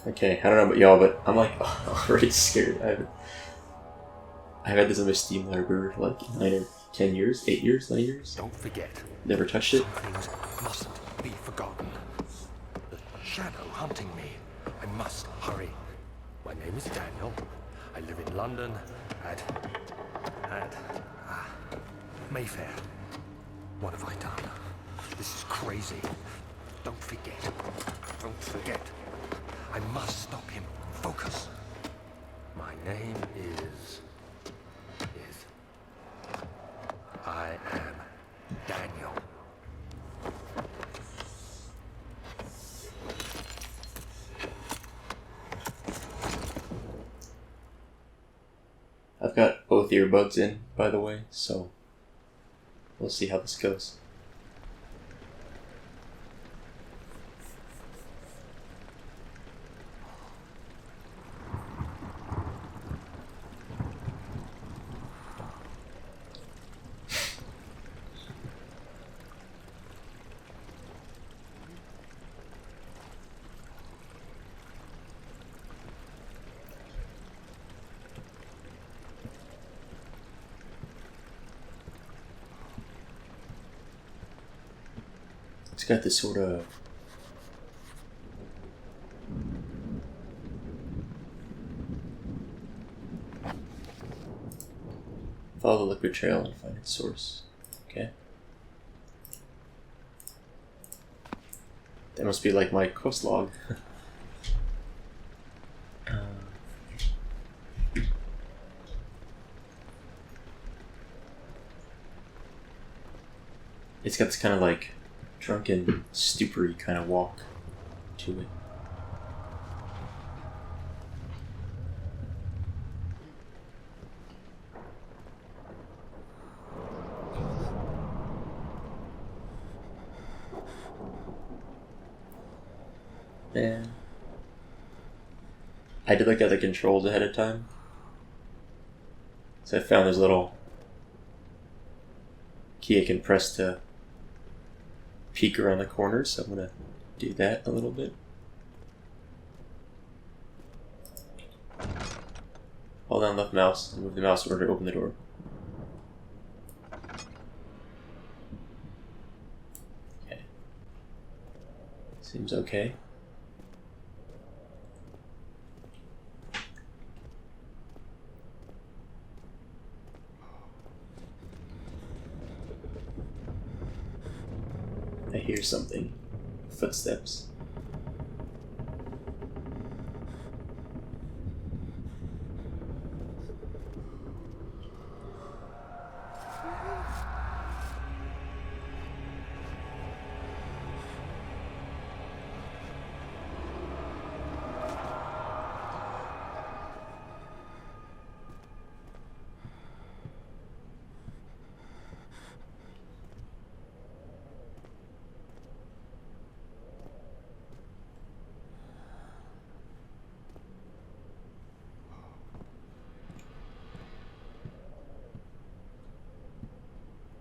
Okay, I don't know about y'all, but I'm like already scared. I've had this on my Steam library for like 9 or 10 years, 8 years, 9 years. Don't forget. Never touched it. Some things mustn't be forgotten. The shadow hunting me. I must hurry. My name is Daniel. I live in London at Mayfair. What have I done? This is crazy. Don't forget. Don't forget. I must stop him. Focus. My name is... I am Daniel. I've got both earbuds in, by the way, so we'll see how this goes. It's got this sort of follow the liquid trail and find its source. Okay. That must be like my quest log. It's got this kind of like drunken, stupery kind of walk to it. Yeah. I did look at the controls ahead of time. So I found this little key I can press to peek around the corners, so I'm going to do that a little bit. Hold down left mouse and move the mouse in order to open the door. Okay. Seems okay. I hear something. Footsteps.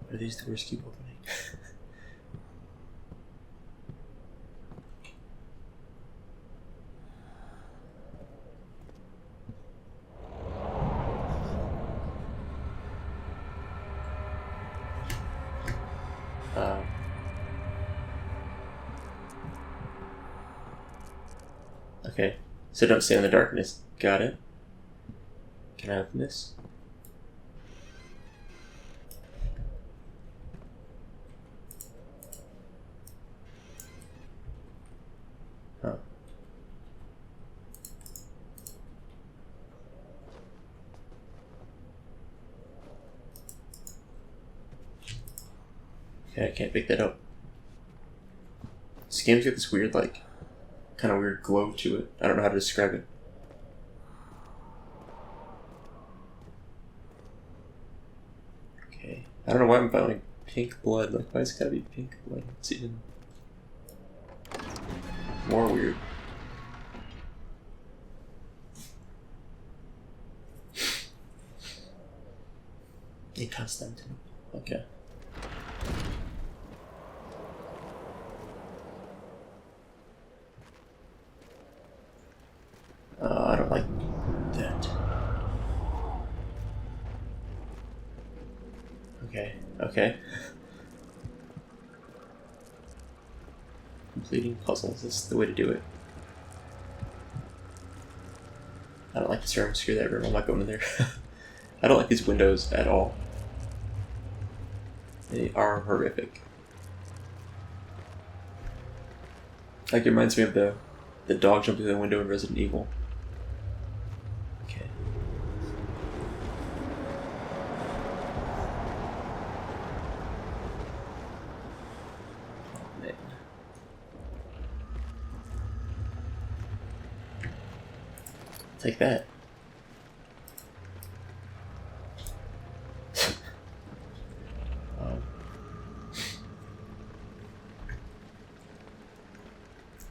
Why do these doors keep opening? Okay, so don't stay in the darkness. Got it. Can I open this? Huh. Okay, I can't pick that up. This game's got this weird, like, kind of weird glow to it. I don't know how to describe it. Okay. I don't know why I'm finding pink blood. Like, why is it gotta be pink blood? It's even more weird. A Constantine. Okay. Okay, okay. Completing puzzles is the way to do it. I don't like this room. Screw that room. I'm not going in there. I don't like these windows at all. They are horrific. Like, it reminds me of the dog jumping through the window in Resident Evil. Okay. Oh, man. Take that.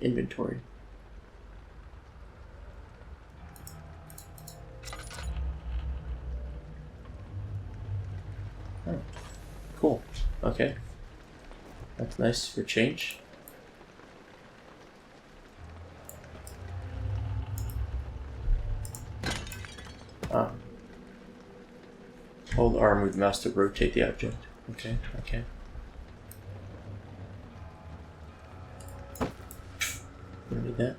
Inventory. Oh, cool. Okay. That's nice for change. Hold arm with mouse to rotate the object. Okay, okay. Don't need that.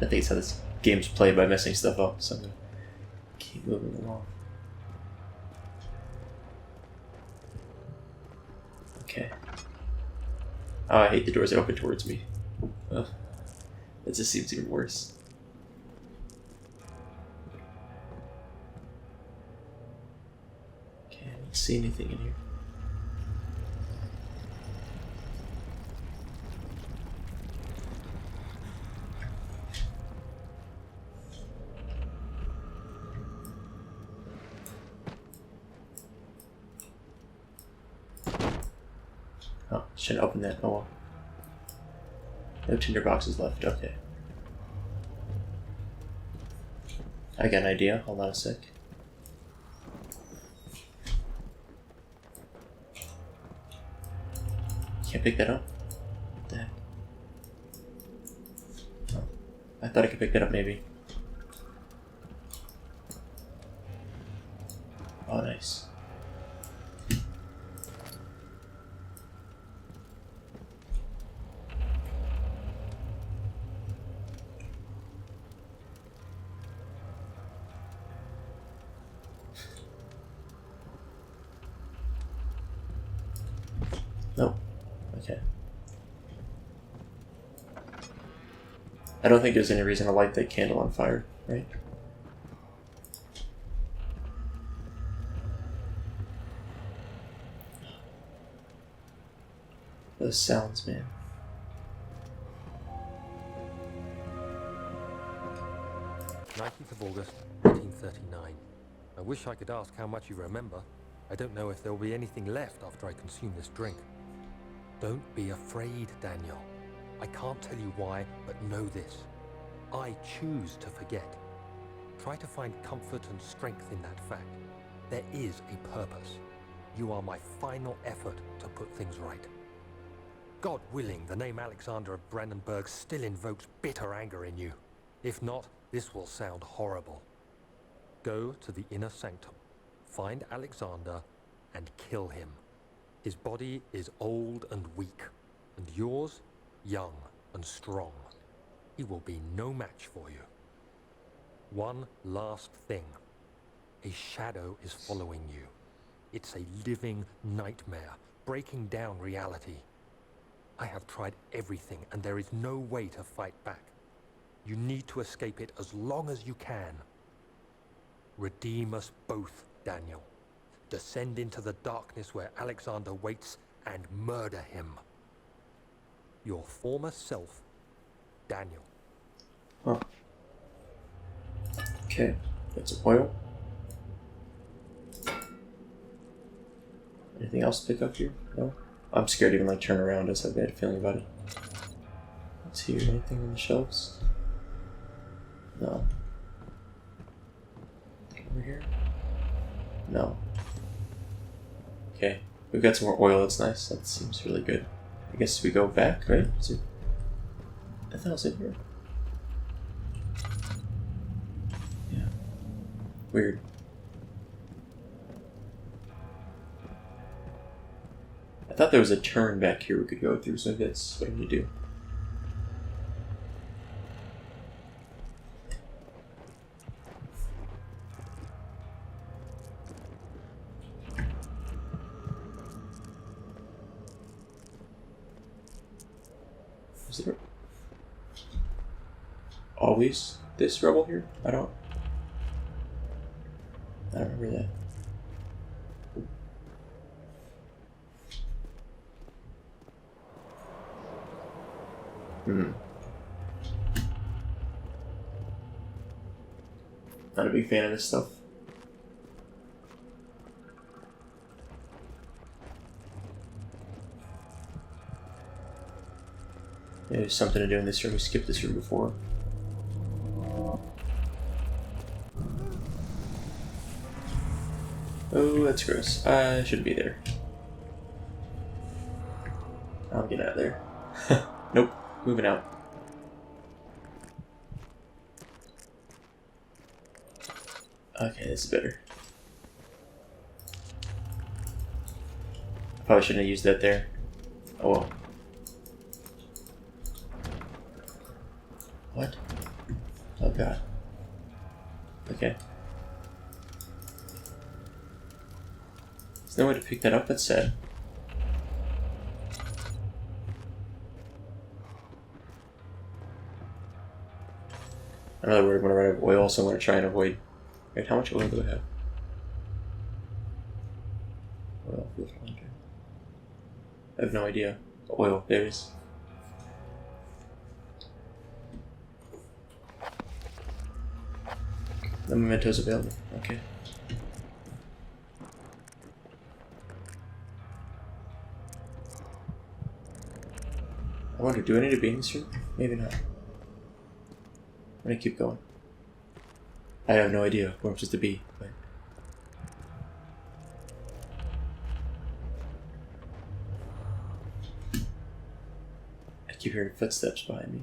I think it's how this game's played, by messing stuff up, so I'm gonna keep moving along. Okay. Oh, I hate the doors that open towards me. Ugh. That just seems even worse. Okay, I don't see anything in here. Oh, shouldn't open that. Oh well. No tinder boxes left. Okay. I got an idea. Hold on a sec. Can't pick that up? What the heck? Oh. I thought I could pick that up maybe. Oh, nice. Nope. Okay. I don't think there's any reason to light that candle on fire, right? Those sounds, man. "19th of August, 1839. I wish I could ask how much you remember. I don't know if there will be anything left after I consume this drink. Don't be afraid, Daniel. I can't tell you why, but know this. I choose to forget. Try to find comfort and strength in that fact. There is a purpose. You are my final effort to put things right. God willing, the name Alexander of Brandenburg still invokes bitter anger in you. If not, this will sound horrible. Go to the inner sanctum, find Alexander, and kill him. His body is old and weak, and yours, young and strong. He will be no match for you. One last thing. A shadow is following you. It's a living nightmare, breaking down reality. I have tried everything, and there is no way to fight back. You need to escape it as long as you can. Redeem us both, Daniel. Descend into the darkness where Alexander waits and murder him. Your former self, Daniel." Huh. Okay, that's oil. Anything else to pick up here? No? I'm scared to even like turn around. I just have a bad feeling about it. Let's see, anything on the shelves? No. Over here? No. Okay, we've got some more oil. That's nice. That seems really good. I guess we go back, right? Is it... I thought it was in here. Yeah. Weird. thought there was a turn back here we could go through, so maybe that's what I need to do. Is there always this rebel here? I don't remember that. Not a big fan of this stuff. Yeah, there's something to do in this room. We skipped this room before. Oh, that's gross. I shouldn't be there. I'll get out of there. Nope. Moving out. Okay, this is better. Probably shouldn't have used that there. Oh well. What? Oh god. Okay. There's no way to pick that up, that's sad. I'm really worried when I run out of oil, so I'm going to try and avoid... Wait, how much oil do I have? Oil, 500. I have no idea. Oil, there it is. The memento's available. Okay. I wonder, do I need to be in this room? Maybe not. I'm gonna keep going. I have no idea where I'm supposed to be, but... I keep hearing footsteps behind me.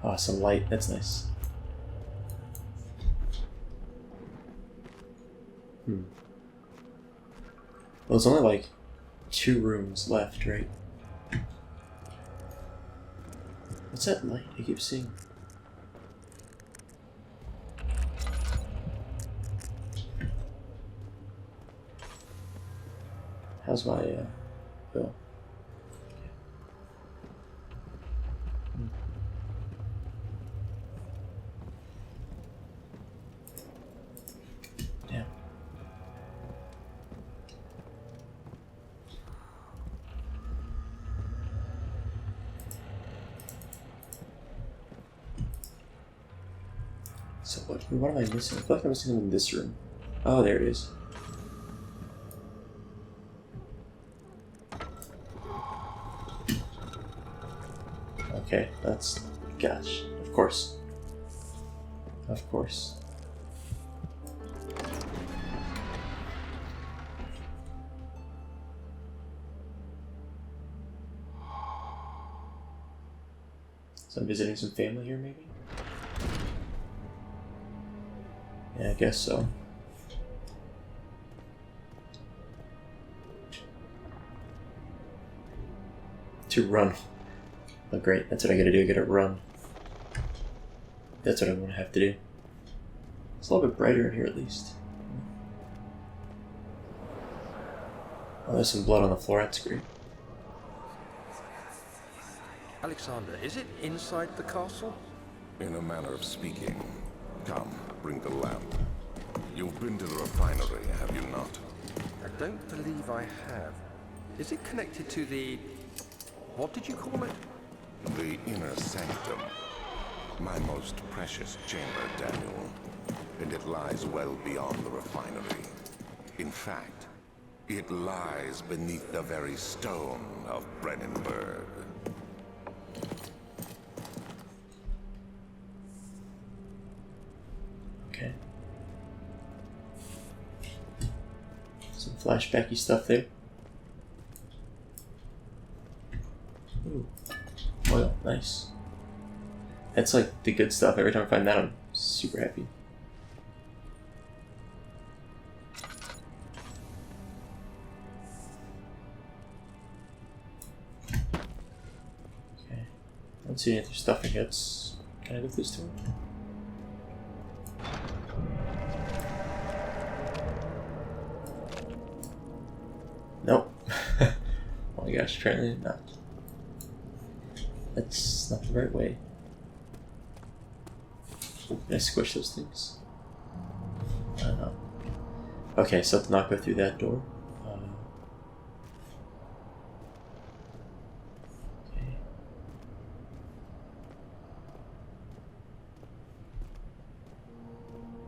Oh, some light. That's nice. Well, there's only like 2 rooms left, right? What's that light I keep seeing? How's my bill? Damn. So what am I missing? I feel like I'm missing them in this room. Oh, there it is. Okay, that's... Gosh, of course. Of course. So I'm visiting some family here, maybe? Yeah, I guess so. To run. Oh great, that's what I gotta do, I gotta run. That's what I'm gonna have to do. It's a little bit brighter in here at least. Oh, there's some blood on the floor, that's great. Alexander, is it inside the castle? In a manner of speaking. Come, bring the lamp. You've been to the refinery, have you not? I don't believe I have. Is it connected to the... what did you call it? The inner sanctum. My most precious chamber, Daniel. And it lies well beyond the refinery. In fact, it lies beneath the very stone of Brennenburg. Okay. Some flashbacky stuff there. Ooh. Oil, nice. That's like the good stuff. Every time I find that, I'm super happy. don't see any other stuff in here. Can I go through this door? Nope. Oh my gosh, apparently not. That's not the right way. Ooh, can I squish those things? I don't know. Okay, so to not go through that door. Okay.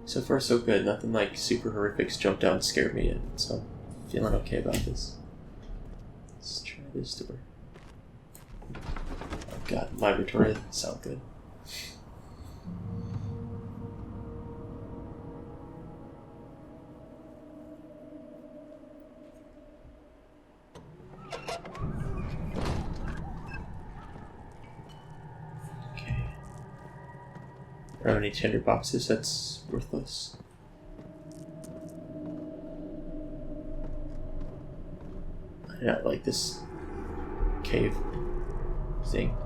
So far so good. Nothing like super horrific's jumped out and scared me yet, so I'm feeling okay about this. Let's try this door. Oh god, laboratory doesn't sound good. I don't have any tinder boxes, that's worthless. I do not like this cave thing.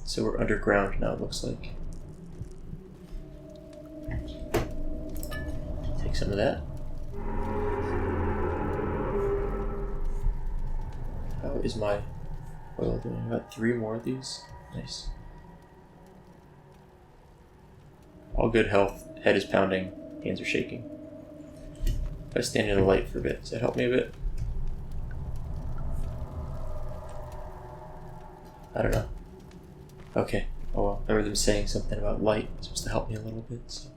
So we're underground now, it looks like. Take some of that. How is my oil doing? I got 3 more of these. Nice. All good health. Head is pounding. Hands are shaking. If I stand near the light for a bit, does that help me a bit? I don't know. Okay. Oh well. I remember them saying something about light. It's supposed to help me a little bit, so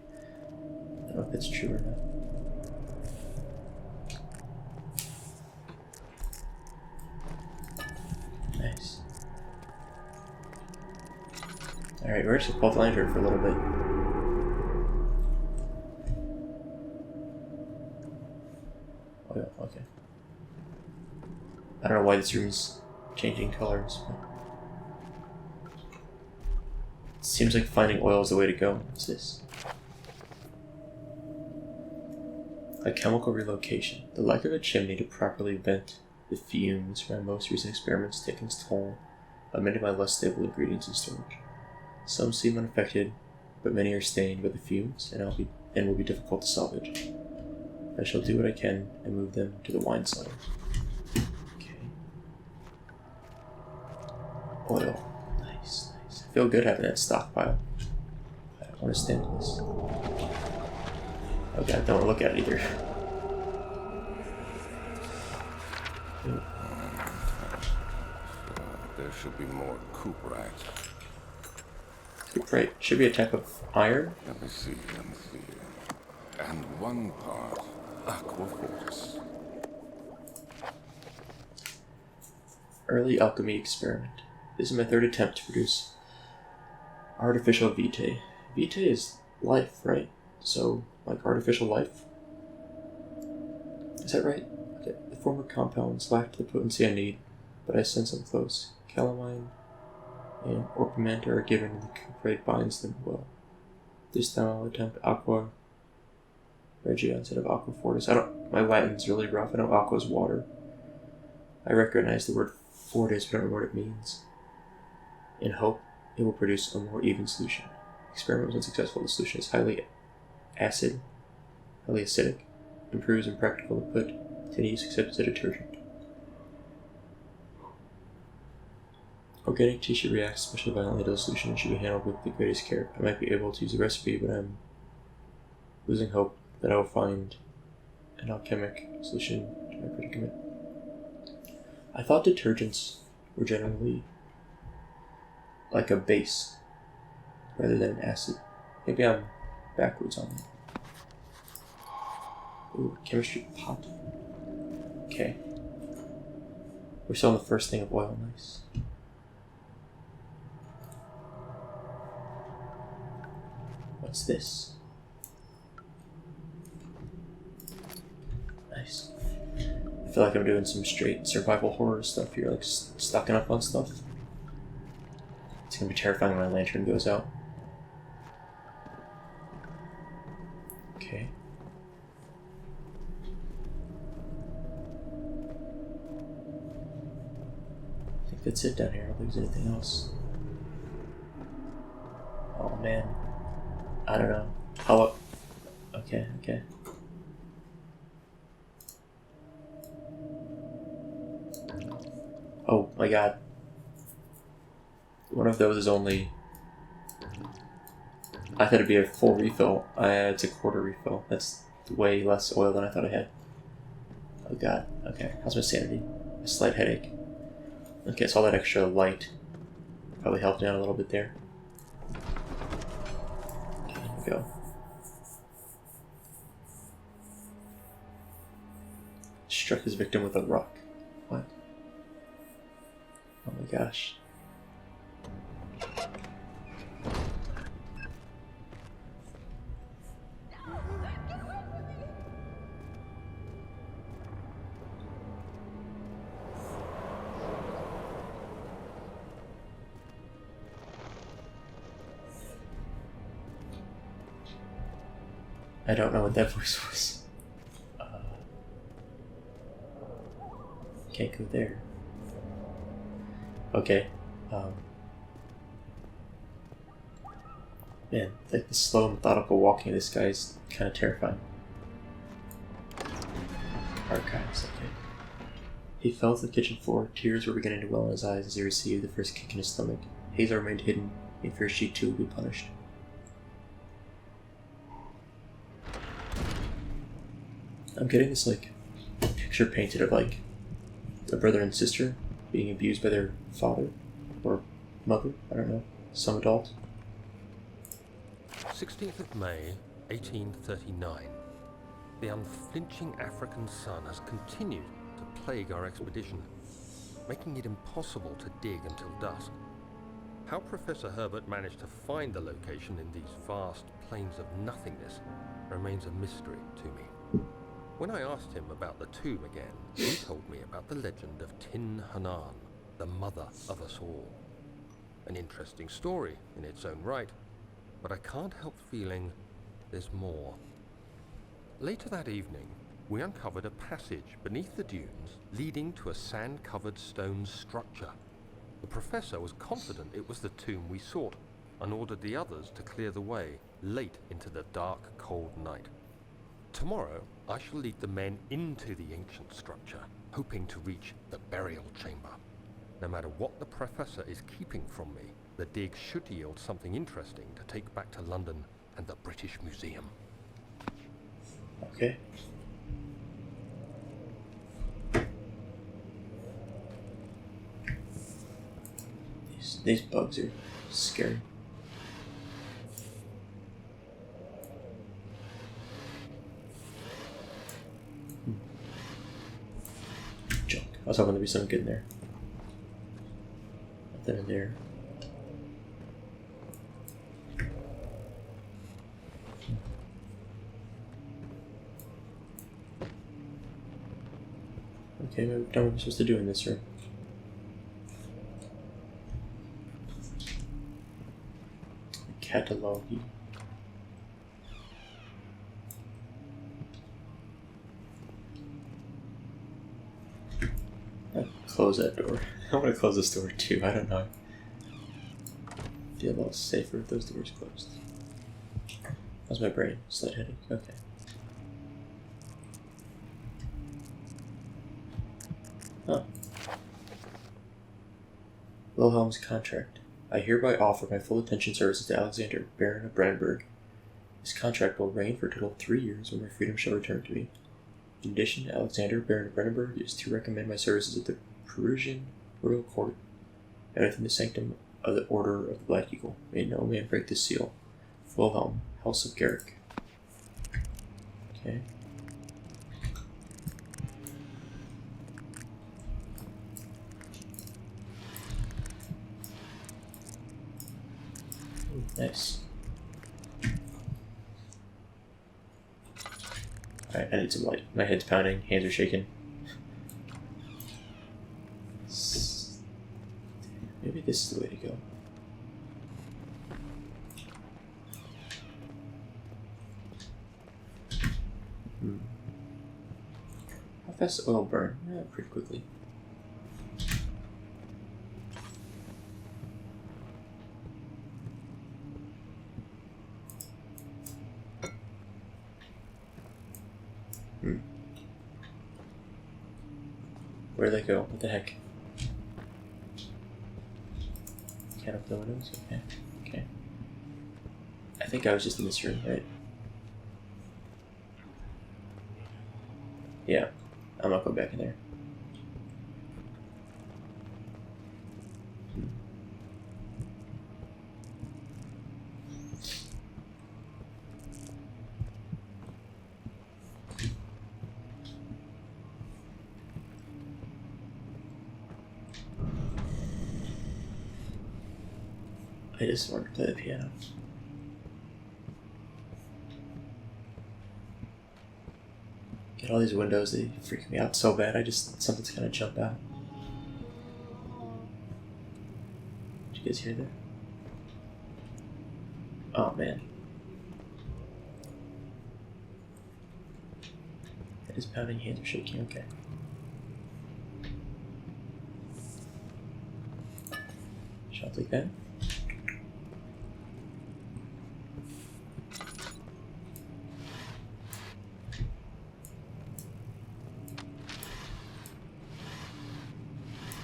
I don't know if it's true or not. Nice. Alright, we're just gonna pull the lantern for a little bit. Oh yeah, okay. I don't know why this room's changing colors, but it seems like finding oil is the way to go. What's this? A chemical relocation. The lack of a chimney to properly vent the fumes from my most recent experiments taking its toll on many of my less stable ingredients in storage. Some seem unaffected, but many are stained by the fumes and will be difficult to salvage. I shall do what I can and move them to the wine cellar. Okay. Oil. Nice, nice. I feel good having that stockpile. I don't want to stand in this. Oh god, don't look at it either. There should be more cuprite. Cuprite should be a type of iron. Let me see. And 1 part aquafortis. Early alchemy experiment. This is my 3rd attempt to produce artificial vitae. Vitae is life, right? So, like artificial life? Is that right? Okay. The former compounds lacked the potency I need, but I sense them close. Calamine and orpiment are given and the cuprite binds them well. This time I'll attempt aqua regia instead of aquafortis. My Latin's really rough. I know aqua is water. I recognize the word fortis, but I don't know what it means. In hope, it will produce a more even solution. Experiment was unsuccessful. The solution is highly acidic, improves impractical to put to use except as a detergent. Organic tissue reacts especially violently to the solution and should be handled with the greatest care. I might be able to use the recipe, but I'm losing hope that I will find an alchemic solution to my predicament. I thought detergents were generally like a base rather than an acid. Maybe I'm backwards on that. Ooh, chemistry pot. Okay. We're still on the first thing of oil, nice. What's this? Nice. I feel like I'm doing some straight survival horror stuff here, like stocking up on stuff. It's gonna be terrifying when my lantern goes out. Okay. That's it down here. I don't think there's anything else. Oh man. I don't know. How... Okay, okay. Oh my god. One of those is only... I thought it'd be a full refill. It's a quarter refill. That's way less oil than I thought I had. Oh god. Okay. How's my sanity? A slight headache. Okay, so all that extra light probably helped me out a little bit there. Okay, here we go. Struck his victim with a rock. What? Oh my gosh. I don't know what that voice was. Can't go there. Okay. Man, like the slow, methodical walking of this guy is kind of terrifying. Archives, okay. He fell to the kitchen floor. Tears were beginning to well in his eyes as he received the first kick in his stomach. Hazel remained hidden, in fear she too would be punished. I'm getting this, like, picture painted of, like, a brother and sister being abused by their father or mother, I don't know, some adult. 16th of May, 1839. The unflinching African sun has continued to plague our expedition, making it impossible to dig until dusk. How Professor Herbert managed to find the location in these vast plains of nothingness remains a mystery to me. When I asked him about the tomb again, he told me about the legend of Tin Hanan, the mother of us all. An interesting story in its own right, but I can't help feeling there's more. Later that evening, we uncovered a passage beneath the dunes leading to a sand-covered stone structure. The professor was confident it was the tomb we sought and ordered the others to clear the way late into the dark, cold night. Tomorrow, I shall lead the men into the ancient structure, hoping to reach the burial chamber. No matter what the professor is keeping from me, the dig should yield something interesting to take back to London and the British Museum. Okay. These bugs are scary. Junk. I was hoping there'd be something good in there. Nothing in there. Okay, we've done what we're supposed to do in this room. Catalog. Close that door. I want to close this door too. I don't know. Feel a little safer if those doors closed. How's my brain? Slight headache. Okay. Huh. Wilhelm's contract. I hereby offer my full attention services to Alexander, Baron of Brandenburg. This contract will reign for a total of 3 years when my freedom shall return to me. In addition, Alexander, Baron of Brandenburg, is to recommend my services at the Perusian royal court and within the sanctum of the Order of the Black Eagle. May no man break this seal. Wilhelm, House of Garrick. Okay. Ooh, nice. Alright, I need some light. My head's pounding, hands are shaking. Maybe this is the way to go. How fast does oil burn? Yeah, pretty quickly. Where'd they go? What the heck? Can't open the windows? Okay. Okay. I think I was just in this room, right? Yeah. I'm not going back in there. I just want to play the piano. Get all these windows, they freak me out so bad. Something's gonna jump out. Did you guys hear that? Oh man. It is pounding, hands are shaking, okay. Shall I take that?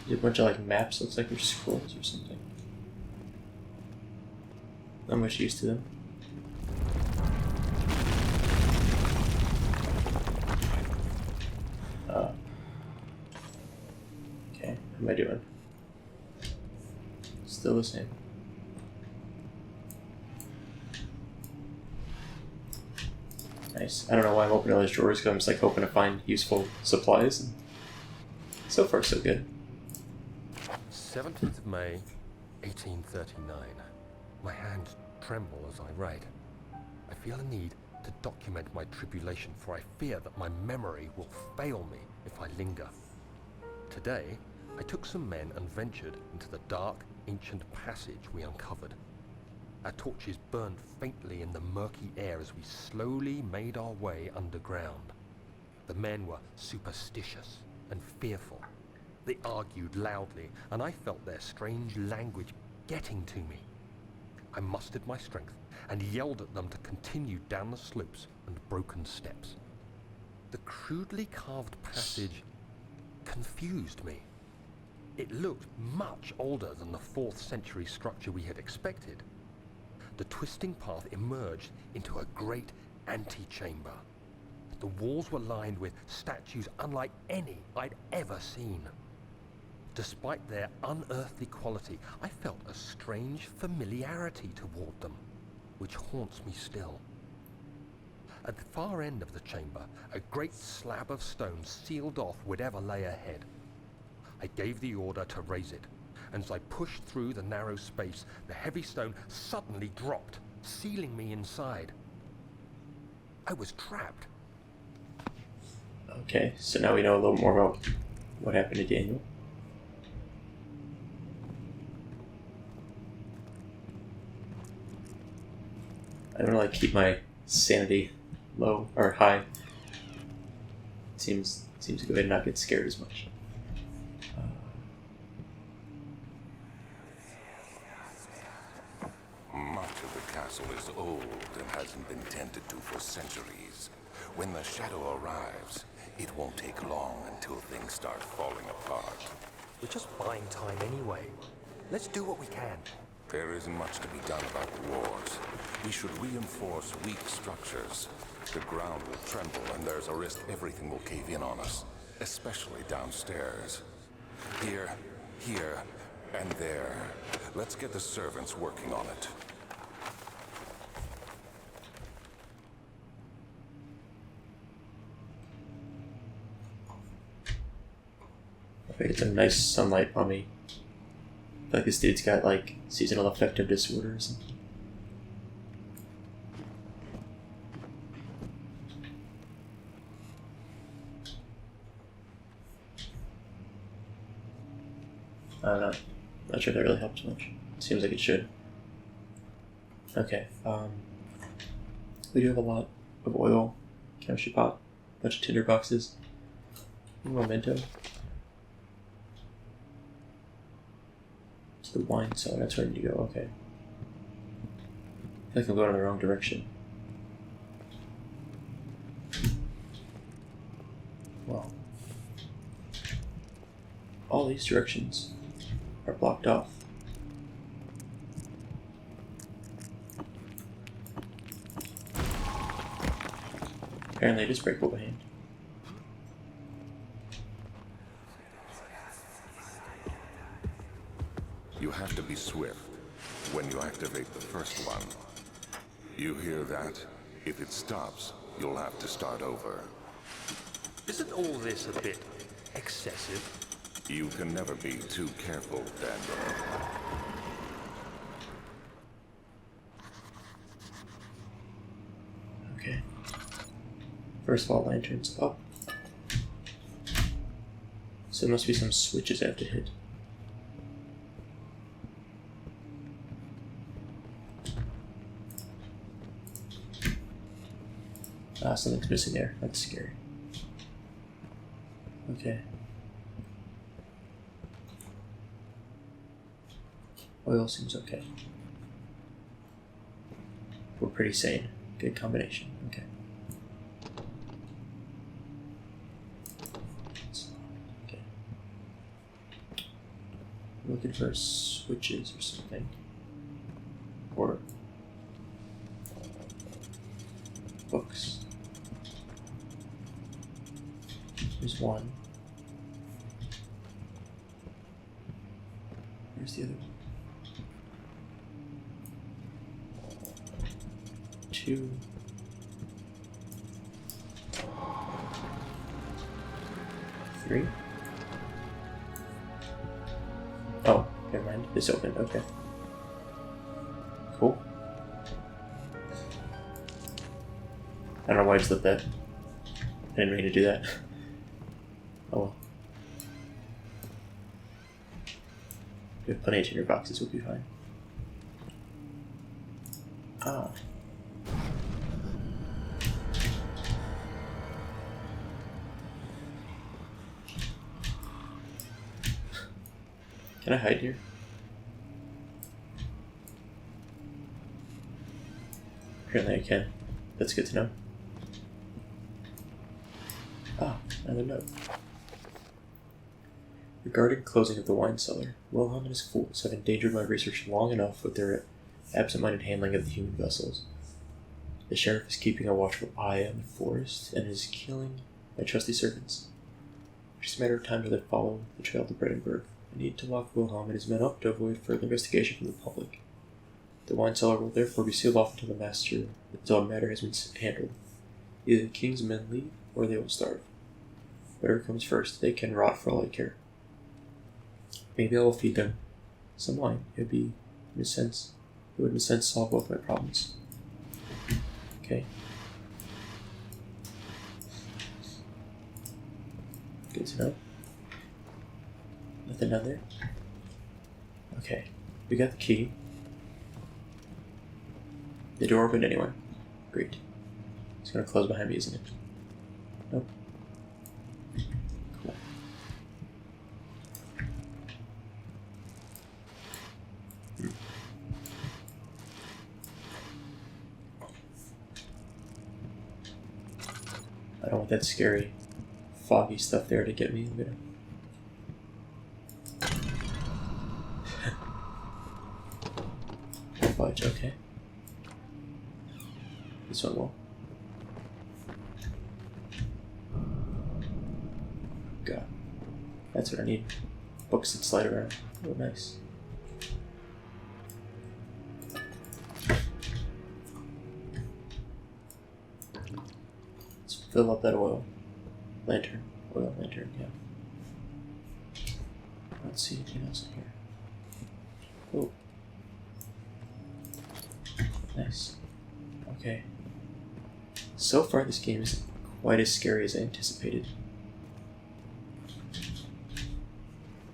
There's a bunch of like maps, looks like they're scrolls or something. Not much used to them. Okay, how am I doing? Still the same. Nice. I don't know why I'm opening all those drawers, because I'm just like hoping to find useful supplies. And so far, so good. 17th of May, 1839. My hands tremble as I write. I feel a need to document my tribulation, for I fear that my memory will fail me if I linger. Today, I took some men and ventured into the dark, ancient passage we uncovered. Our torches burned faintly in the murky air as we slowly made our way underground. The men were superstitious and fearful. They argued loudly, and I felt their strange language getting to me. I mustered my strength and yelled at them to continue down the slopes and broken steps. The crudely carved passage confused me. It looked much older than the 4th century structure we had expected. The twisting path emerged into a great antechamber. The walls were lined with statues unlike any I'd ever seen. Despite their unearthly quality, I felt a strange familiarity toward them, which haunts me still. At the far end of the chamber, a great slab of stone sealed off whatever lay ahead. I gave the order to raise it, and as I pushed through the narrow space, the heavy stone suddenly dropped, sealing me inside. I was trapped. Okay, so now we know a little more about what happened to Daniel. I don't like keep my sanity low or high. Seems to go ahead and not get scared as much. Much of the castle is old and hasn't been tended to for centuries. When the shadow arrives, it won't take long until things start falling apart. We're just buying time anyway. Let's do what we can. There isn't much to be done about the wars. We should reinforce weak structures. The ground will tremble, and there's a risk everything will cave in on us, especially downstairs. Here, and there. Let's get the servants working on it. Okay, it's a nice sunlight on me. I feel like this dude's got like seasonal affective disorder or something. I don't know. Not sure if that really helps much. Seems like it should. Okay, we do have a lot of oil, chemistry pot, bunch of tinder boxes, memento. It's the wine cellar, that's where I need to go, okay. I feel like I'm going in the wrong direction. Well. these directions are blocked off. Apparently it is breakable by hand. You have to be swift when you activate the first one. You hear that? If it stops, you'll have to start over. Isn't all this a bit excessive? You can never be too careful, Daniel. Okay. First of all, lanterns up. So there must be some switches I have to hit. Ah, something's missing there. That's scary. Okay. Oil seems okay. We're pretty sane. Good combination. Okay. Okay. Looking for switches or something. Or books. There's one. Where's the other one? 2. Three. Oh, never mind. This opened. Okay. Cool. I don't know why I just left that. I didn't mean to do that. Oh well. We have plenty of tinder boxes, we'll be fine. Ah. Can I hide here? Apparently I can. That's good to know. Ah, another note. Regarding closing of the wine cellar, Wilhelm and his fools have endangered my research long enough with their absent-minded handling of the human vessels. The sheriff is keeping a watchful eye on the forest and is killing my trusty servants. It's just a matter of time till they follow the trail to Brandenburg. I need to lock Wilhelm and his men up to avoid further investigation from the public. The wine cellar will therefore be sealed off until the matter has been handled. Either the king's men leave, or they will starve. Whatever comes first, they can rot for all I care. Maybe I will feed them some wine. It would, in a sense, solve both my problems. Okay. Good to know. Nothing down there? Okay. We got the key. The door opened anyway. Great. It's gonna close behind me, isn't it? Nope. Cool. I don't want that scary, foggy stuff there to get me. I'm gonna... Fudge, okay. This one will. God. That's what I need. Books that slide around. Oh, nice. Let's fill up that oil. Lantern. Oil lantern, yeah. Let's see anything else in here. Oh. Nice. Okay. So far, this game isn't quite as scary as I anticipated.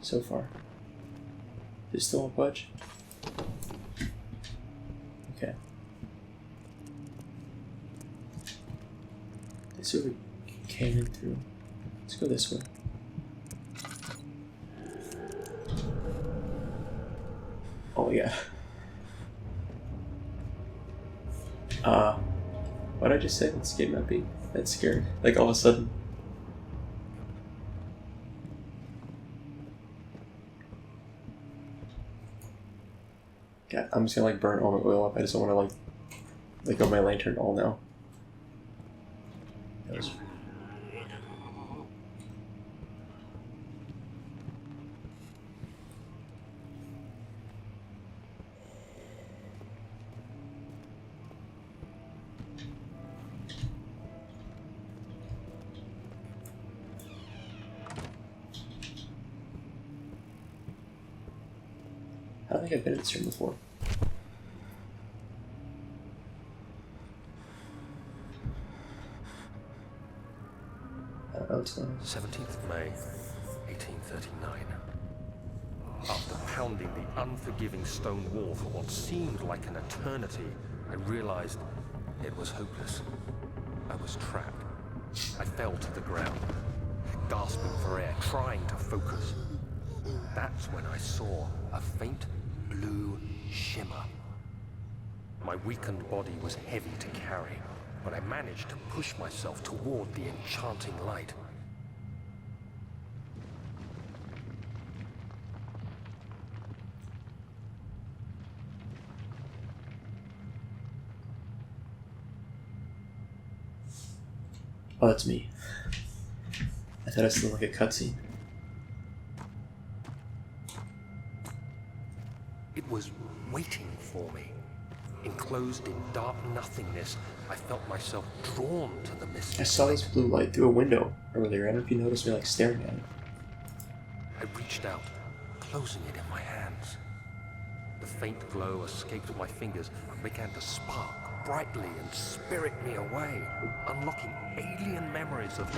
So far. This still won't budge? Okay. This is where we came in through. Let's go this way. Oh, yeah. What did I just say? This game might be that scary. Like all of a sudden. God, I'm just gonna like burn all my oil up. I just don't want to like go my lantern all now. That was... I don't think I've been in this room before. I don't know what's going on. 17th of May, 1839. After pounding the unforgiving stone wall for what seemed like an eternity, I realized it was hopeless. I was trapped. I fell to the ground, gasping for air, trying to focus. That's when I saw a faint blue shimmer. My weakened body was heavy to carry, but I managed to push myself toward the enchanting light. Oh, that's me. I thought it was like a cutscene. It was waiting for me. Enclosed in dark nothingness, I felt myself drawn to the misty I saw light. this blue light through a window earlier. I don't know if you noticed me like staring at it. I reached out, closing it in my hands. The faint glow escaped my fingers and began to spark brightly and spirit me away, unlocking alien memories of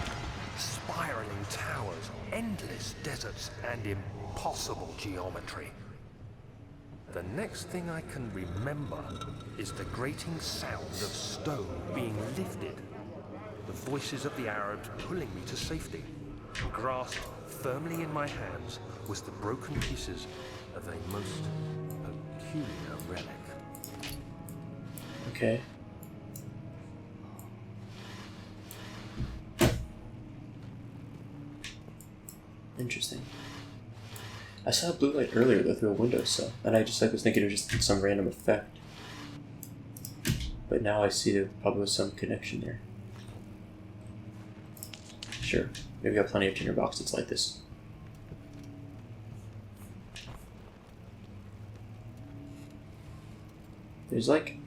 spiraling towers, endless deserts, and impossible geometry. The next thing I can remember is the grating sound of stone being lifted, the voices of the Arabs pulling me to safety. Grasped firmly in my hands was the broken pieces of a most peculiar relic. Okay. Interesting. I saw a blue light earlier though through a windowsill, and I just like was thinking it was just some random effect. But now I see there probably was some connection there. Sure, we've got plenty of tinder boxes like this. There's like,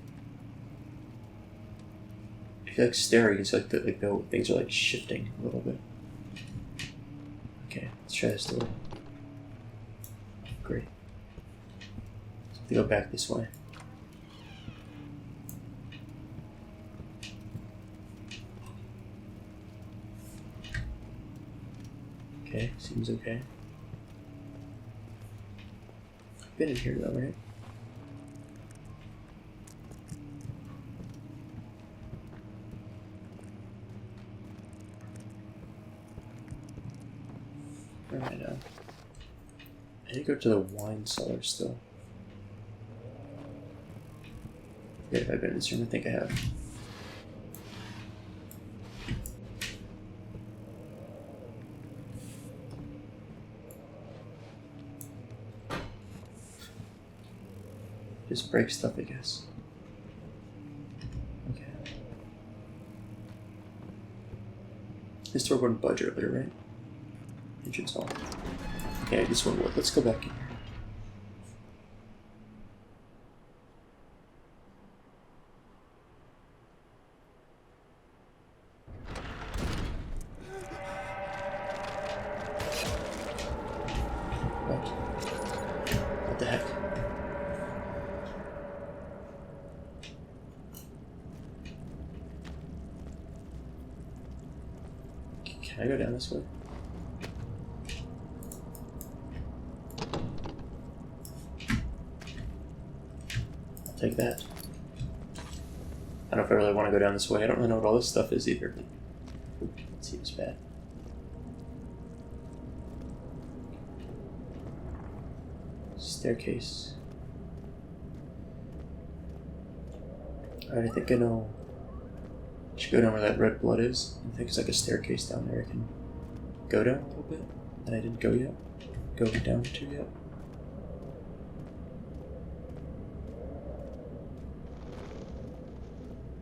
if you like stare, you can see like the things are like shifting a little bit. Okay, let's try this door. Great. So we go back this way. Okay, seems okay. I've been in here though, right? Alright, I need to go to the wine cellar still. Yeah, if I've been in this room, I think I have. Just break stuff, I guess. Okay. This door wouldn't budge earlier, right? Entrance hall. Okay, this one would. Let's go back in here. What the heck? Can I go down this way? I'll take that. I don't know if I really want to go down this way. I don't really know what all this stuff is either. It seems bad. Staircase. Alright, I think I know. I should go down where that red blood is. I think it's like a staircase down there. I can go down a little bit. And I didn't go yet. Go down to yet.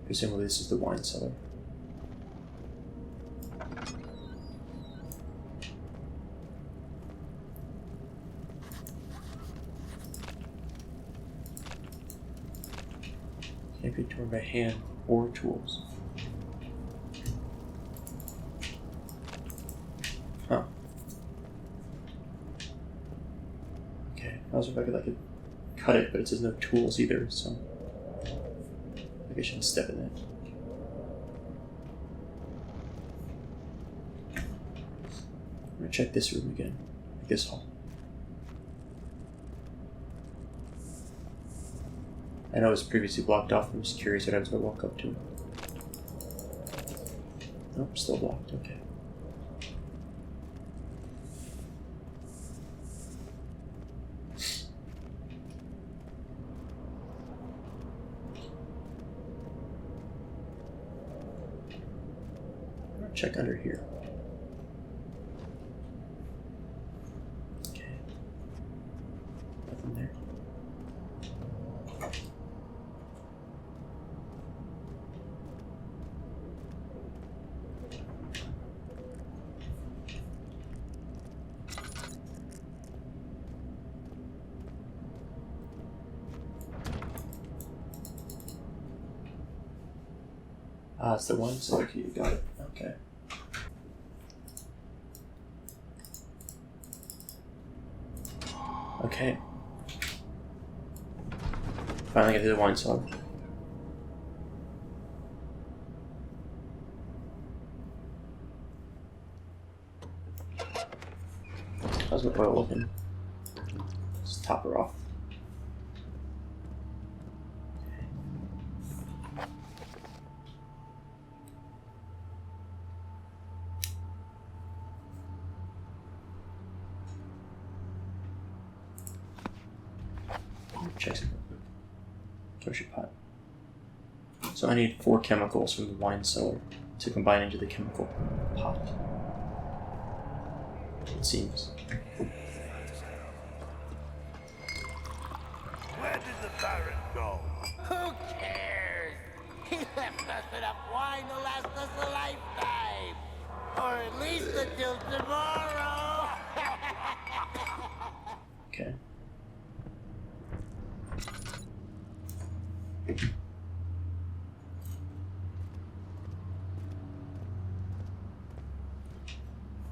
Presumably this is the wine cellar. Can't be torn by hand or tools. Huh. Okay, I was wondering if I could cut it, but it says no tools either, so maybe I shouldn't step in it. I'm gonna check this room again, like this hall. I know it was previously blocked off. I'm just curious what I was going to walk up to. Nope, still blocked. Okay. I'm going to check under here. Okay. Nothing there. Ah, it's the one, so okay, you got it. Okay. Okay. Finally get to the wine cellar. How's my oil looking? Just top her off. Check some torture pot. So I need 4 chemicals from the wine cellar to combine into the chemical pot. It seems. Where did the Baron go? Who cares? He left us enough wine to last us a lifetime. Or at least until tomorrow. Okay.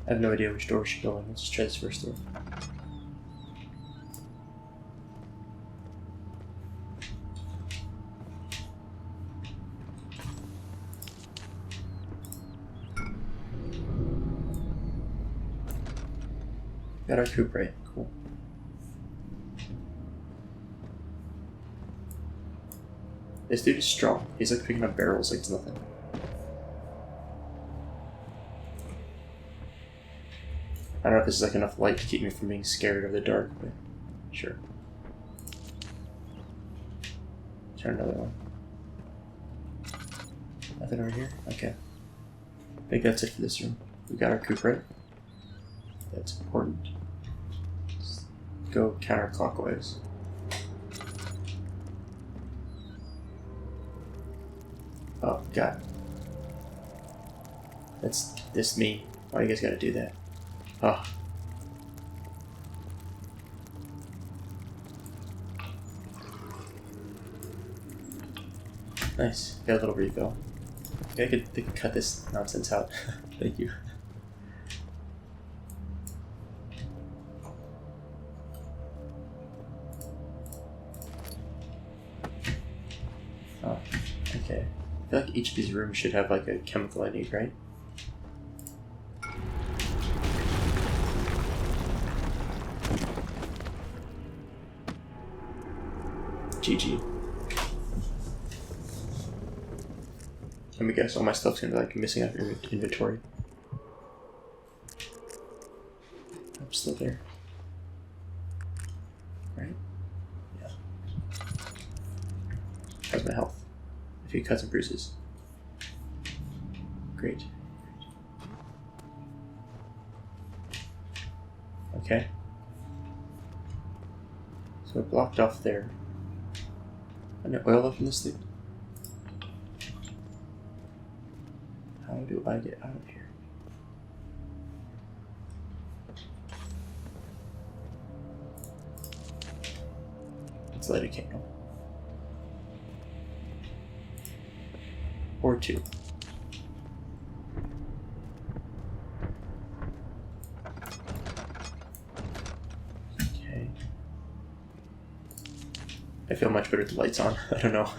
I have no idea which door we should go in. Let's just try this first door. Got our coupe right. Cool. This dude is strong. He's like picking up barrels like it's nothing. I don't know if this is like enough light to keep me from being scared of the dark, but sure. Turn another one. Nothing over here? Okay. I think that's it for this room. We got our coupe right. That's important. Let's go counterclockwise. Oh, God. That's this me. Why you guys gotta do that? Oh. Nice. Got a little refill. Okay, I could cut this nonsense out. Thank you. Oh, okay. I feel like each of these rooms should have like a chemical I need, right? GG. Let me guess, all my stuff's gonna be like missing out of your inventory. I'm still there. Right? Yeah. How's my health? A few cuts and bruises. Great. Okay. So we're blocked off there. Any oil left in this thing? How do I get out of here? Let's light a candle. Or two. Okay. I feel much better with the lights on. I don't know.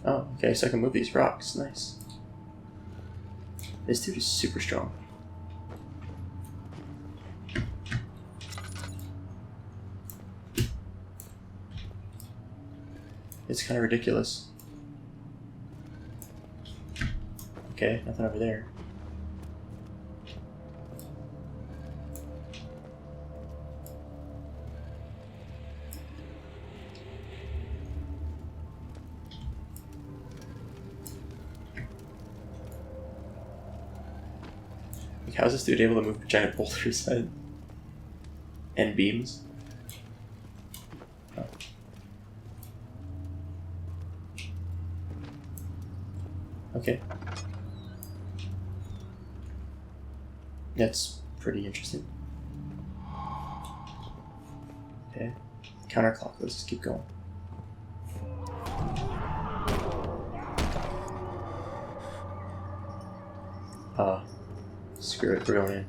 Oh, okay, so I can move these rocks. Nice. This dude is super strong. It's kind of ridiculous. Okay, nothing over there. Like, how's this dude able to move giant boulders and beams? Oh. Okay. That's pretty interesting. Okay. Counterclockwise, let's keep going. Screw it, we're going in.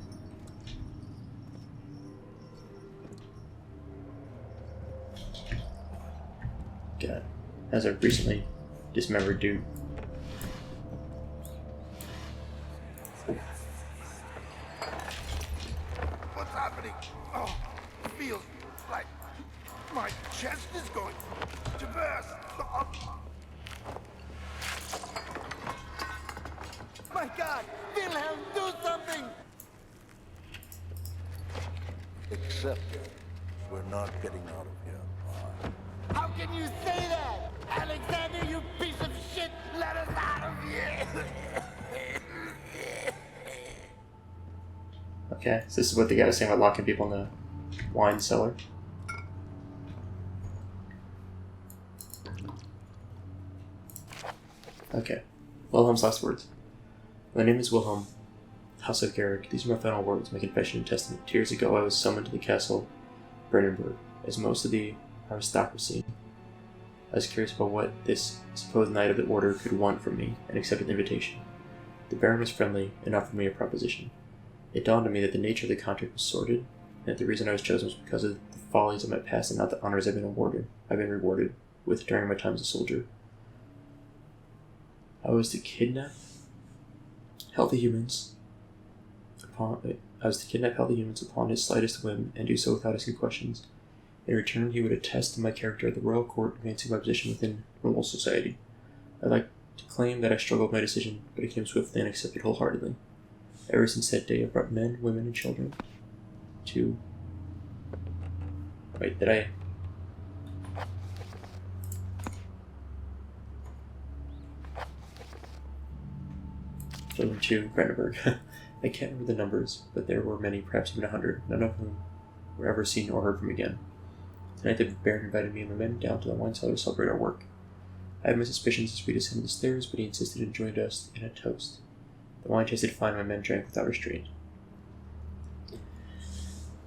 God. As a recently dismembered dude. What's happening? Oh, it feels like my chest is going to burst. My God! Wilhelm, do something! Except we're not getting out of here. How can you say that? Alexander, you piece of shit! Let us out of here! Okay, so this is what the guy was saying about locking people in the wine cellar. Okay. Wilhelm's last words. My name is Wilhelm, House of Garrick. These are my final words, my confession and testament. 2 years ago, I was summoned to the castle Brandenburg, as most of the aristocracy. I was curious about what this supposed knight of the order could want from me, and accepted the invitation. The Baron was friendly and offered me a proposition. It dawned on me that the nature of the contract was sordid, and that the reason I was chosen was because of the follies of my past and not the honors I've been rewarded with during my time as a soldier. I was to kidnap healthy humans upon his slightest whim, and do so without asking questions. In return, he would attest to my character at the royal court, advancing my position within normal society. I'd like to claim that I struggled with my decision, but it came swiftly and accepted wholeheartedly. Ever since that day, I've brought men, women, and children to... Wait, did I... Children to Brandenburg. I can't remember the numbers, but there were many, perhaps even 100, none of whom were ever seen or heard from again. Tonight the Baron invited me and my men down to the wine cellar to celebrate our work. I had my suspicions as we descended the stairs, but he insisted and joined us in a toast. The wine tasted fine, and my men drank without restraint.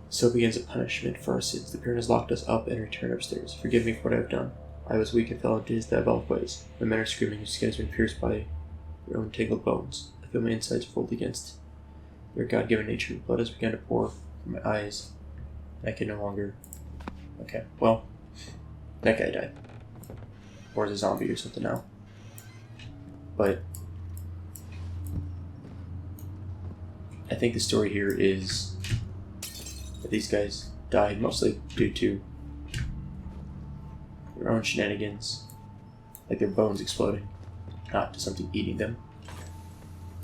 So begins a punishment for our sins. The Baron has locked us up and returned upstairs. Forgive me for what I have done. I was weak and fell into his diabolic ways. My men are screaming, whose skin has been pierced by their own tangled bones. I feel my insides fold against their God-given nature. Blood has begun to pour from my eyes, and I can no longer... Okay, well, that guy died. Or is a zombie or something now. But I think the story here is that these guys died mostly due to their own shenanigans, like their bones exploding, not to something eating them.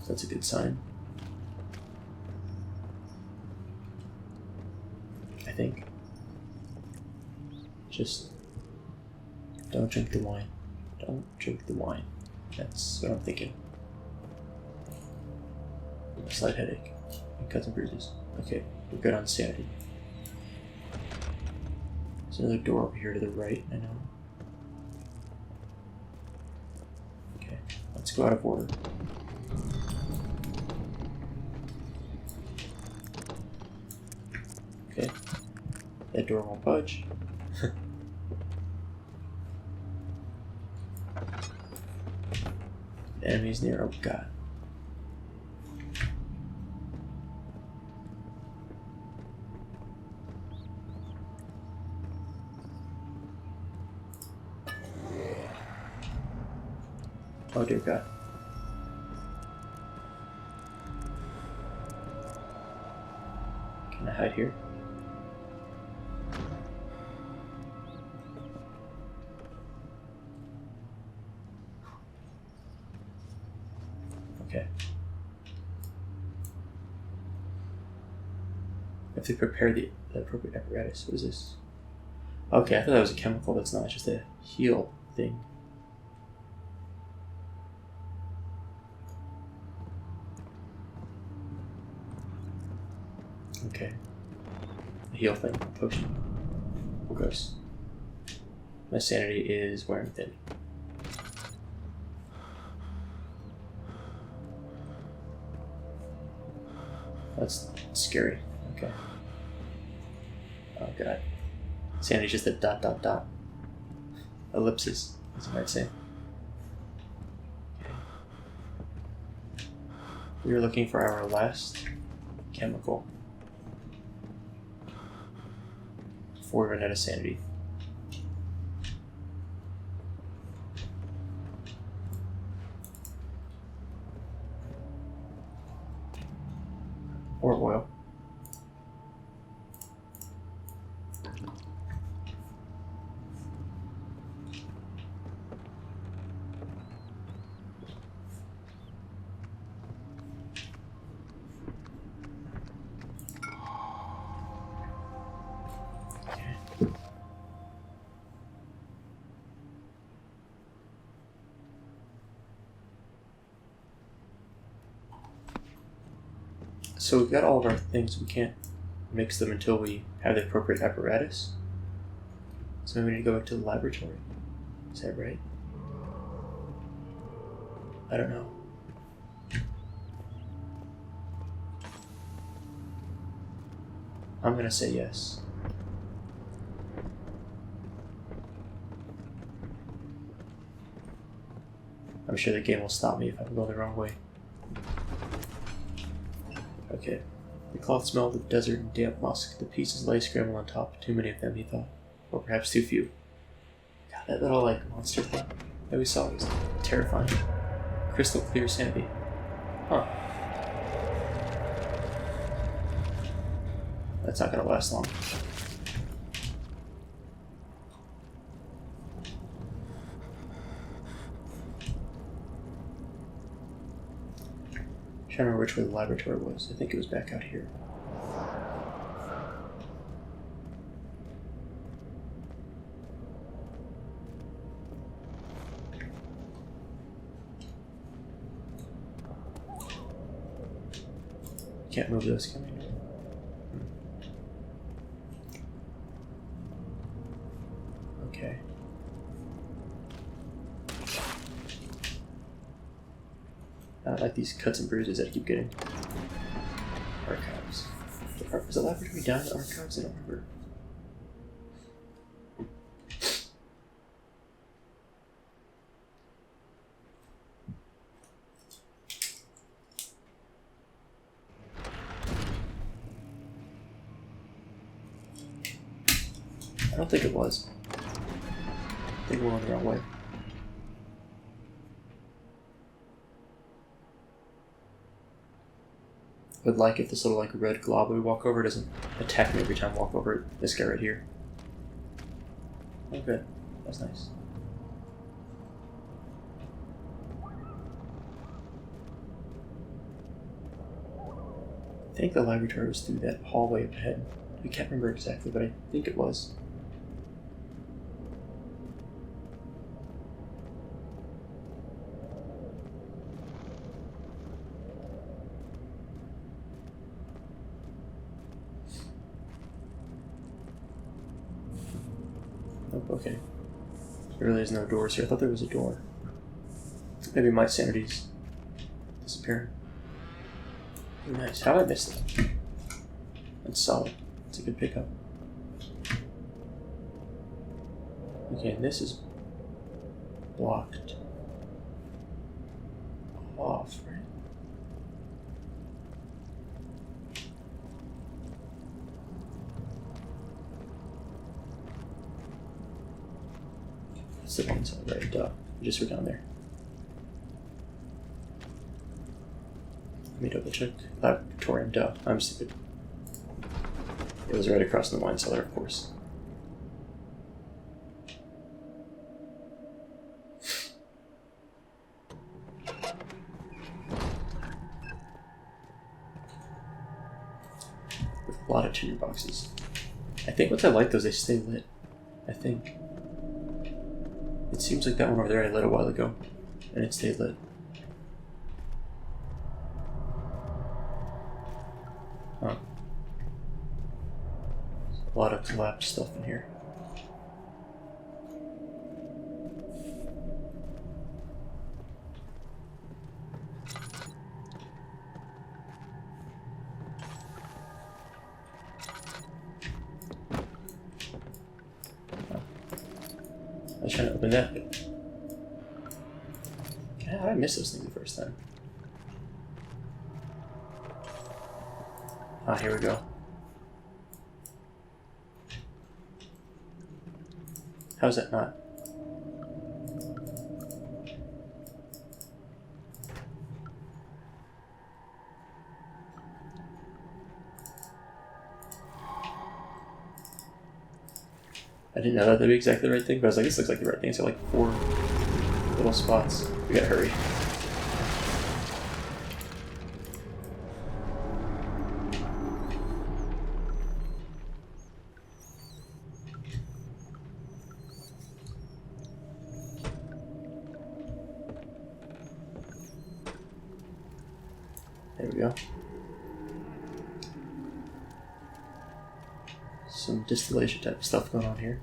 So that's a good sign. I think. Just don't drink the wine. Don't drink the wine. That's what I'm thinking. A slight headache. and cuts and bruises. Okay, we're good on sanity. There's another door over here to the right, I know. Okay, let's go out of order. Okay, that door won't budge. The enemy's near, oh god. Oh dear god. Can I hide here? Okay. I have to prepare the appropriate apparatus. What is this? Okay, I thought that was a chemical. That's not. It's just a heal thing. Okay. A heal thing. Potion. Gross. My sanity is wearing thin. That's scary. Okay. Oh god. Sanity's just a dot dot dot. Ellipsis, as you might say. Okay. We are looking for our last chemical before we run out of sanity. Or oil. So we've got all of our things. We can't mix them until we have the appropriate apparatus. So we need to go back to the laboratory. Is that right? I don't know. I'm gonna say yes. I'm sure the game will stop me if I'm going the wrong way. Okay. The cloth smelled of desert and damp musk. The pieces lay scrambled on top. Too many of them, he thought. Or perhaps too few. God, that little, monster thing that we saw was terrifying. Crystal clear sanity. Huh. That's not gonna last long. I don't remember which way the laboratory was. I think it was back out here. Can't move those, can I? Okay. I don't like these cuts and bruises that I keep getting. Archives. Is the laboratory down to archives? I don't remember. I don't think it was. I think we're on the wrong way. I would like if this little red glob we walk over doesn't attack me every time I walk over this guy right here. Oh good. That's nice. I think the laboratory was through that hallway up ahead. I can't remember exactly, but I think it was. Okay. There really is no doors here. I thought there was a door. Maybe my sanity's disappearing. Nice. How did I miss that? That's solid. It's a good pickup. Okay, and this is blocked off, right? That's the one side, right? Duh. We just were down there. Let me double check. Laboratorium, duh. I'm stupid. It was right across from the wine cellar, of course. With a lot of tinder boxes. I think once I light those, they stay lit. I think. It seems like that one over there I lit a while ago, and it stayed lit. Huh. There's a lot of collapsed stuff in here. I was trying to open that. How did I miss those things the first time? Ah, here we go. How's that not? I didn't know that would be exactly the right thing, but I was like, this looks like the right thing. So like 4 little spots. We gotta hurry. There we go. Some distillation type of stuff going on here.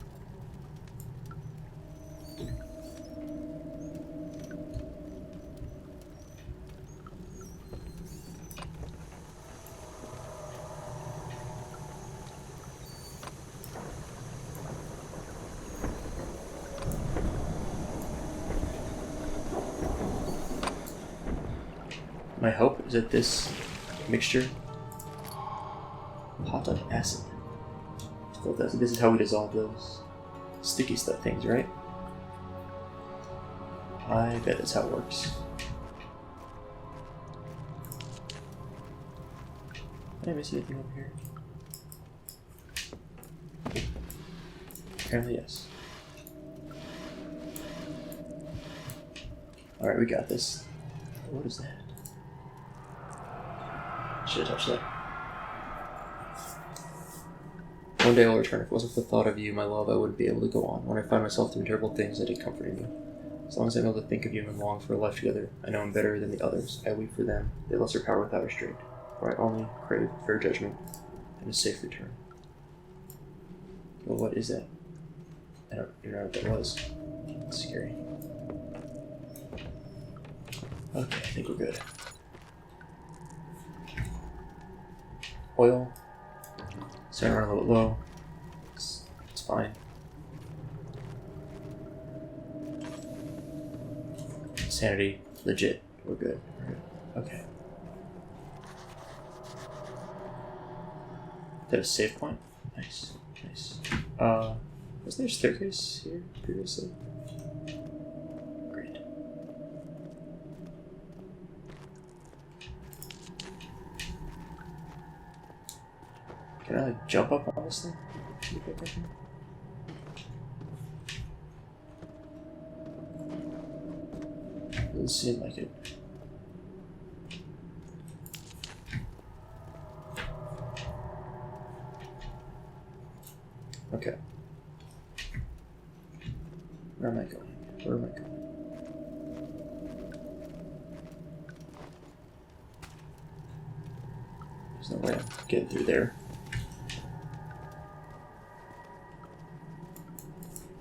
My hope is that this mixture potassic acid still does it. This is how we dissolve those sticky stuff things, right? I bet that's how it works. Did I miss anything over here? Apparently yes. Alright, we got this. What is that? Should have touched that. One day I'll return. If it wasn't for the thought of you, my love, I wouldn't be able to go on. When I find myself doing terrible things, I take comfort in you. As long as I'm able to think of you and long for a life together, I know I'm better than the others. I weep for them. They lost their power without restraint. For I only crave fair judgment and a safe return. Well, what is that? I don't even know what that was. It's scary. Okay, I think we're good. Oil. Starting to run a little low. It's fine. Sanity, legit. We're good. We're good. Okay. Is that a save point? Nice. Nice. Was there a staircase here previously? Great. Can I like jump up on this thing? Doesn't seem like it. Okay. Where am I going? Where am I going? There's no way I'm getting through there.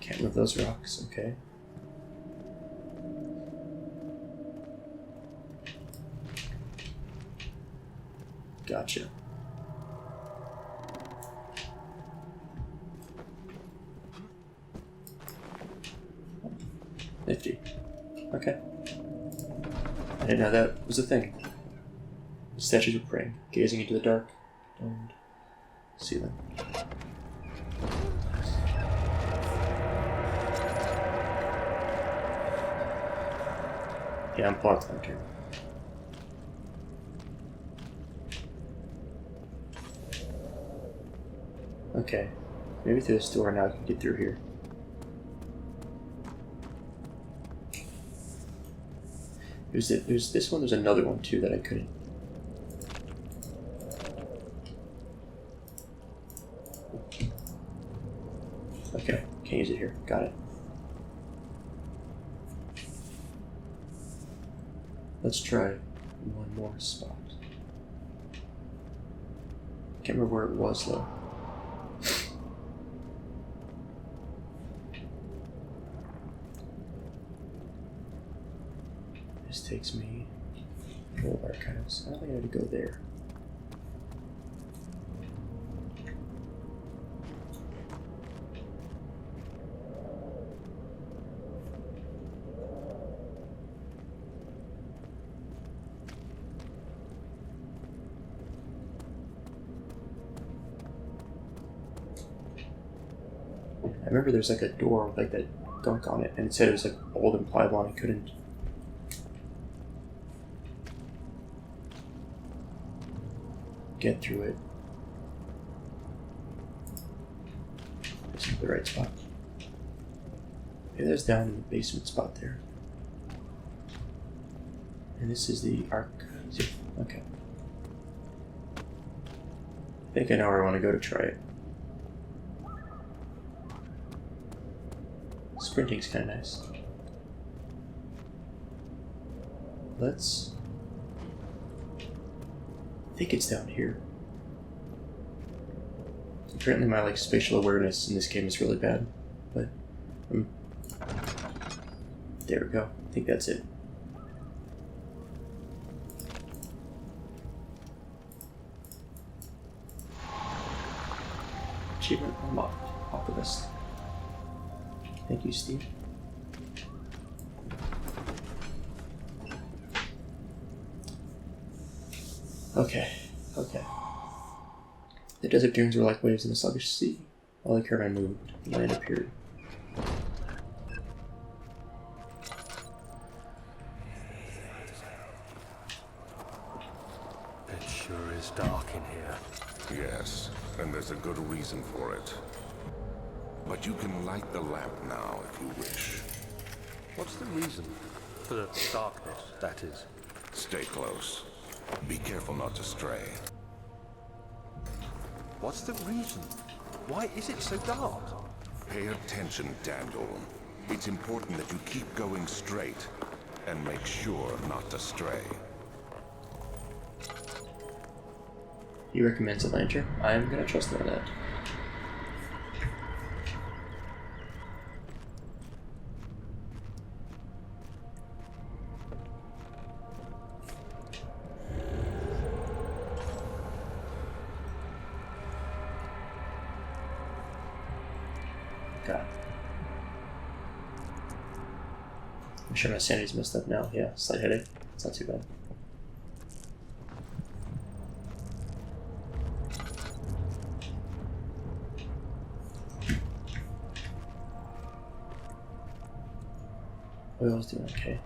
Can't One of those rocks, okay. Gotcha. Nifty. Okay. I didn't know that was a thing. The statues were praying, gazing into the dark and ceiling. Yeah, I'm blocked lantern. Okay. Maybe through this door now I can get through here. There's this one, there's another one too that I couldn't. Okay, can't use it here. Got it. Let's try one more spot. Can't remember where it was though. This takes me to Old Archives. I don't think I had to go there. I remember there's like a door with like that gunk on it, and it said it was like old and pliable, and I couldn't. Get through it. This is the right spot. Maybe there's down in the basement spot there. And this is the arc. Okay. I think I know where I want to go to try it. Sprinting's kind of nice. Let's... I think it's down here. Apparently my like spatial awareness in this game is really bad, but there we go. I think that's it. Achievement unlocked. Off the list. Thank you, Steve. Okay. The desert dunes were like waves in a sluggish sea. While the caravan moved, land appeared. It sure is dark in here. Yes, and there's a good reason for it. But you can light the lamp now if you wish. What's the reason? For the darkness, that is. Stay close. Be careful not to stray. What's the reason? Why is it so dark? Pay attention, Daniel. It's important that you keep going straight and make sure not to stray. He recommends a lantern. I'm gonna trust him on that. God. I'm sure my sanity's messed up now. Yeah, slight headache. It's not too bad. Oil's doing okay.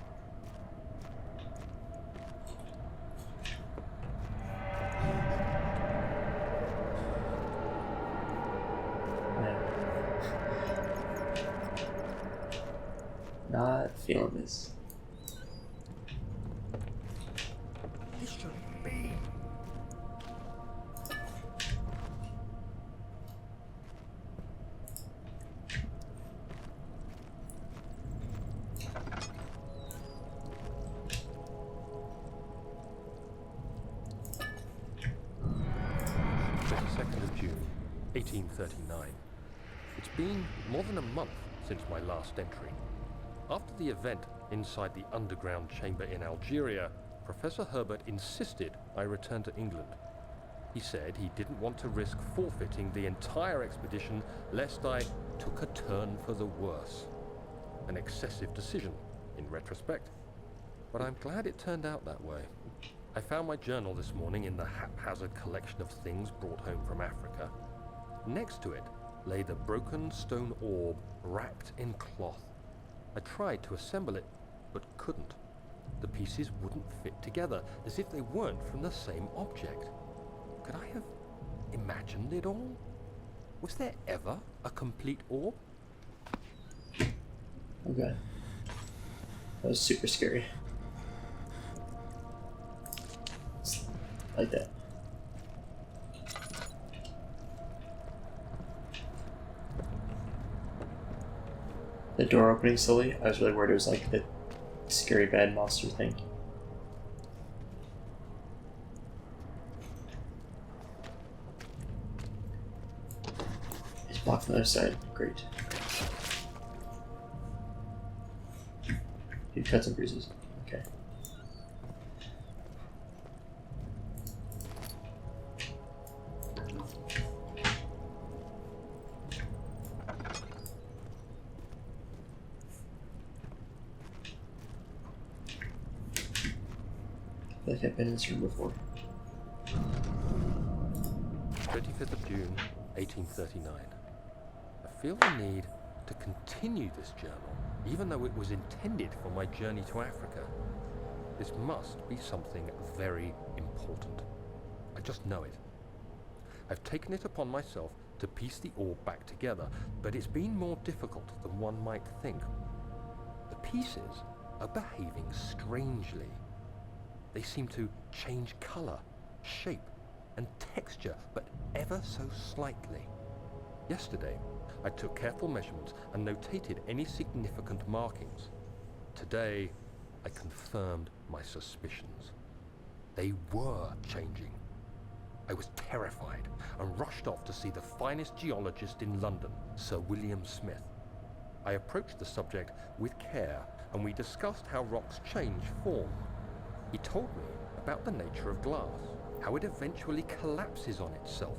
Not feeling this. This shouldn't be. June 1839. It's been more than a month since my last entry. After the event inside the underground chamber in Algeria, Professor Herbert insisted I return to England. He said he didn't want to risk forfeiting the entire expedition lest I took a turn for the worse. An excessive decision, in retrospect, but I'm glad it turned out that way. I found my journal this morning in the haphazard collection of things brought home from Africa. Next to it lay the broken stone orb wrapped in cloth. I tried to assemble it, but couldn't. The pieces wouldn't fit together, as if they weren't from the same object. Could I have imagined it all? Was there ever a complete orb? Okay. That was super scary. Like that. The door opening slowly, I was really worried it was like the scary bad monster thing. It's blocked from the other side. Great. Few cuts and bruises. Okay. I feel like I've been in this room before. 25th of June, 1839. I feel the need to continue this journal, even though it was intended for my journey to Africa. This must be something very important. I just know it. I've taken it upon myself to piece the orb back together, but it's been more difficult than one might think. The pieces are behaving strangely. They seem to change color, shape, and texture, but ever so slightly. Yesterday, I took careful measurements and notated any significant markings. Today, I confirmed my suspicions. They were changing. I was terrified and rushed off to see the finest geologist in London, Sir William Smith. I approached the subject with care, and we discussed how rocks change form. He told me about the nature of glass, how it eventually collapses on itself,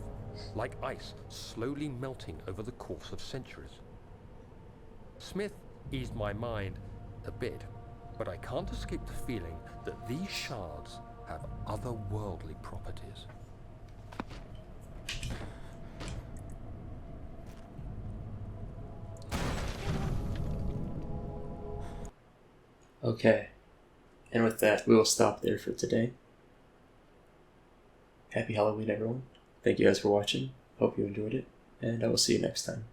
like ice slowly melting over the course of centuries. Smith eased my mind a bit, but I can't escape the feeling that these shards have otherworldly properties. Okay. And with that, we will stop there for today. Happy Halloween, everyone. Thank you guys for watching. Hope you enjoyed it, and I will see you next time.